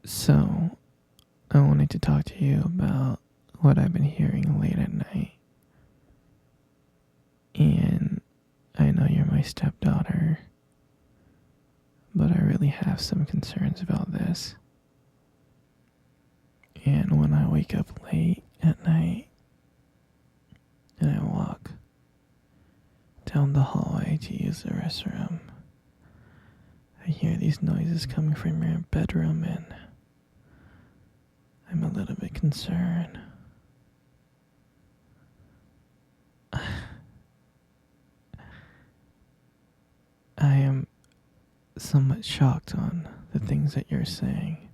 So, I wanted to talk to you about what I've been hearing late at night. And I know you're my stepdaughter, but I really have some concerns about this. And when I wake up late at night and I walk down the hallway to use the restroom, I hear these noises coming from your bedroom, and I'm a little bit concerned. I am somewhat shocked on the things that you're saying,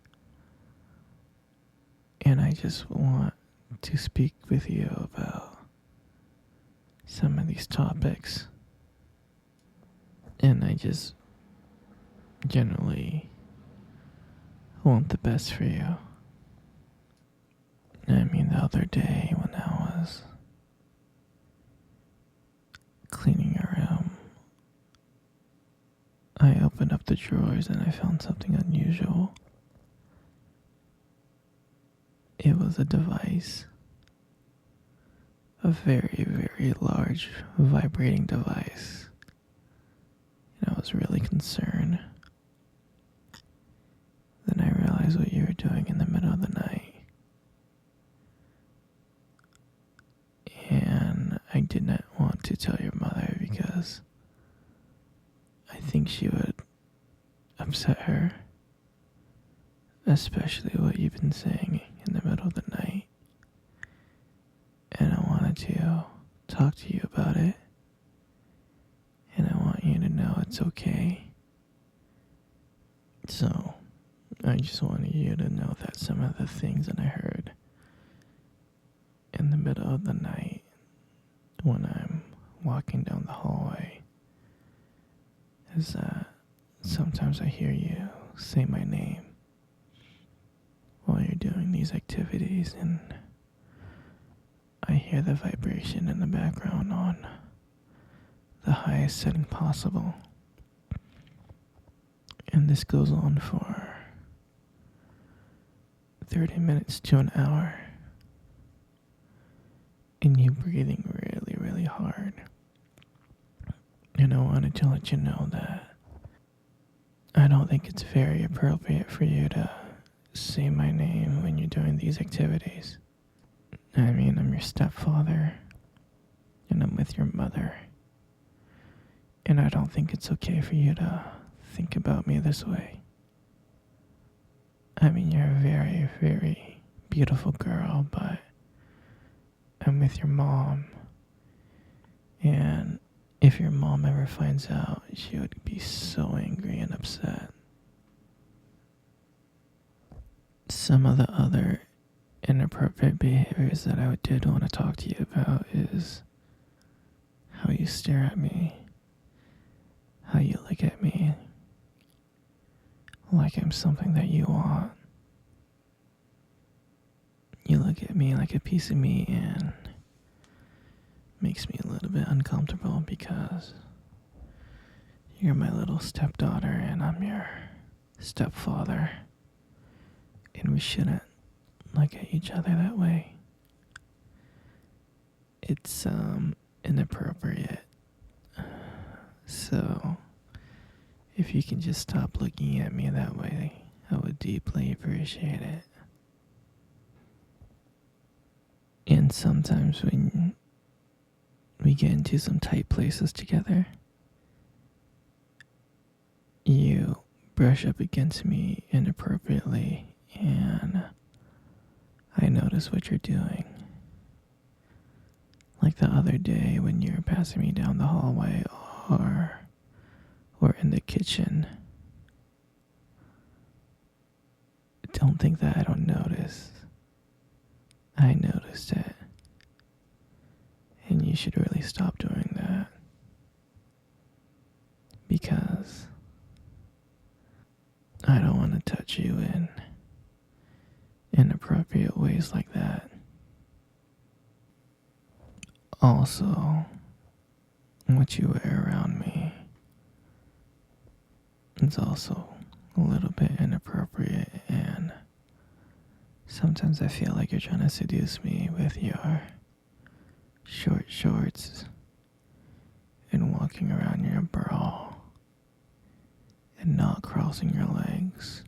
and I just want to speak with you about some of these topics. And I just generally want the best for you. I mean, the other day when I was cleaning your room, I opened up the drawers and I found something unusual. It was a device. A very, very large vibrating device. And I was really concerned. Then I realized what you were doing in the middle of the night. And I did not want to tell your mother because I think she would upset her. Especially what you've been saying in the middle of the night. And I wanted to talk to you about it. And I want you to know it's okay. So, I just wanted you to know that some of the things that I heard in the middle of the night when I'm walking down the hallway is that sometimes I hear you say my name while you're doing these activities, and I hear the vibration in the background on the highest setting possible. And this goes on for 30 minutes to an hour. And you breathing really, really hard. And I wanted to let you know that I don't think it's very appropriate for you to say my name when you're doing these activities. I mean, I'm your stepfather, and I'm with your mother. And I don't think it's okay for you to think about me this way. I mean, you're a very, very beautiful girl, but I'm with your mom. And if your mom ever finds out, she would be so angry and upset. Some of the other inappropriate behaviors that I did want to talk to you about is how you stare at me, how you look at me like I'm something that you want. You look at me like a piece of me, and makes me a little bit uncomfortable because you're my little stepdaughter and I'm your stepfather, and we shouldn't look at each other that way. It's inappropriate. So if you can just stop looking at me that way, I would deeply appreciate it. And sometimes when we get into some tight places together, you brush up against me inappropriately, and I notice what you're doing. Like the other day when you were passing me down the hallway or in the kitchen. Don't think that I don't notice. I noticed it. And you should really stop doing that. Because I don't want to touch you in inappropriate ways like that. Also, what you wear around me is also a little bit inappropriate, and Sometimes I feel like you're trying to seduce me with your short shorts and walking around in your bra and not crossing your legs.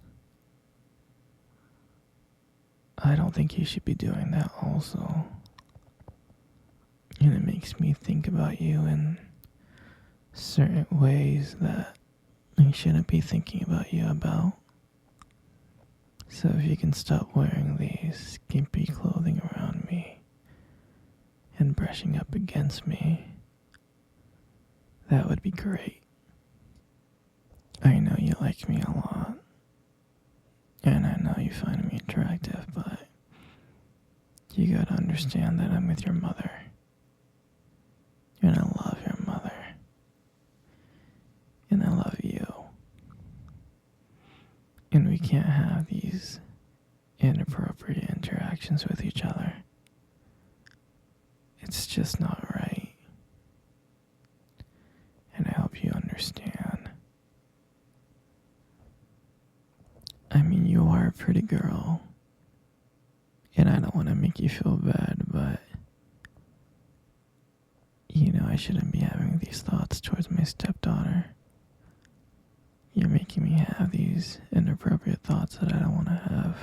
I don't think you should be doing that also. And it makes me think about you in certain ways that I shouldn't be thinking about you about. So if you can stop wearing these skimpy clothing around me and brushing up against me, that would be great. I know you like me a lot, and I know you find me attractive, but you gotta understand that I'm with your mother, and I love your mother, and I love you, and we can't have these inappropriate interactions with each other. It's just not right, and I hope you understand. I mean, you are a pretty girl, and I don't want to make you feel bad, but you know I shouldn't be having these thoughts towards my stepdaughter. You're making me have these inappropriate thoughts that I don't want to have.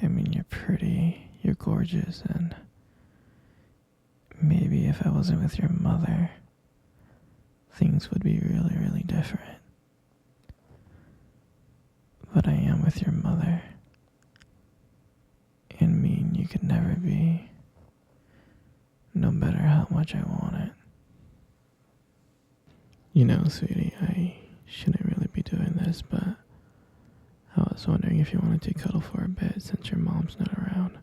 I mean, you're pretty, you're gorgeous, and maybe if I wasn't with your mother, things would be really, really different. But I am with your mother, and me and you could never be, no matter how much I want it. You know, sweetie, I shouldn't really be doing this, but I was wondering if you wanted to cuddle for a bit since your mom's not around.